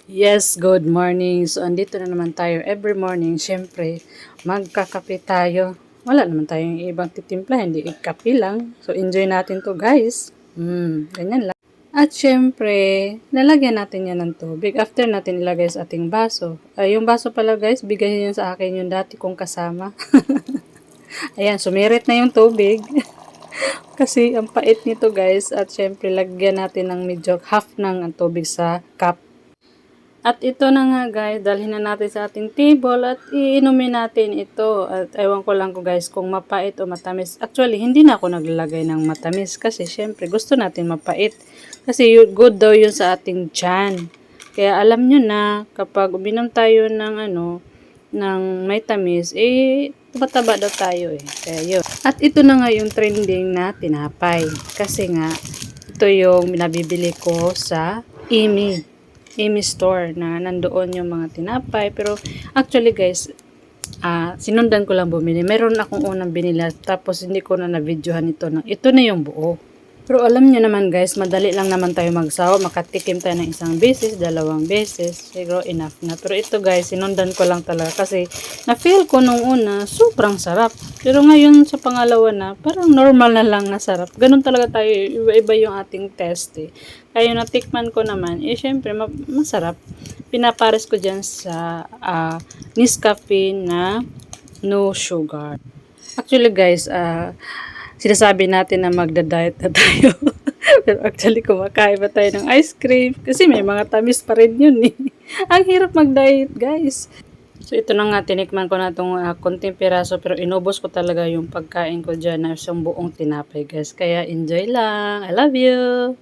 Yes, good morning. So, andito na naman tayo every morning. Siyempre, magkakape tayo. Wala naman tayong ibang titimpla, hindi kape lang. So, enjoy natin to guys. Ganyan lang. At syempre, lalagyan natin yan ng tubig. After natin ilagay sa ating baso. Yung baso pala guys, bigay niyo sa akin yung dati kong kasama. Ayan, sumirit na yung tubig. Kasi ang pait nito guys. At syempre, lagyan natin ng medyo half ng tubig sa cup. At ito na nga guys, dalhin na natin sa ating table at iinumin natin ito. At ewan ko lang ko guys kung mapait o matamis. Actually, hindi na ako naglalagay ng matamis kasi syempre gusto natin mapait. Kasi good daw yun sa ating tiyan. Kaya alam nyo na kapag uminom tayo ng ng may tamis, tumataba daw tayo eh. Kaya yun. At ito na nga yung trending na tinapay. Kasi nga, ito yung nabibili ko sa Amy Store na nandoon yung mga tinapay. Pero actually guys, sinundan ko lang bumili. Meron akong unang binili tapos hindi ko na na-videohan ito na yung buo. Pero alam niyo naman guys, madali lang naman tayo magsawa. Makatikim tayo ng isang beses, dalawang beses. Siguro enough na. Pero ito guys, sinundan ko lang talaga kasi na-feel ko nung una, sobrang sarap. Pero ngayon sa pangalawa na, parang normal na lang na sarap. Ganun talaga tayo, iba-iba yung ating test eh. Kaya natikman ko naman, syempre masarap. Pinapares ko dyan sa Nescafe na no sugar. Actually guys, sinasabi natin na magda-diet na tayo. Pero actually, kumakain ba tayo ng ice cream? Kasi may mga tamis pa rin yun eh. Ang hirap mag-diet, guys. So, ito na nga, tinikman ko na itong konting piraso. Pero inubos ko talaga yung pagkain ko dyan na isang buong tinapay, guys. Kaya enjoy lang. I love you!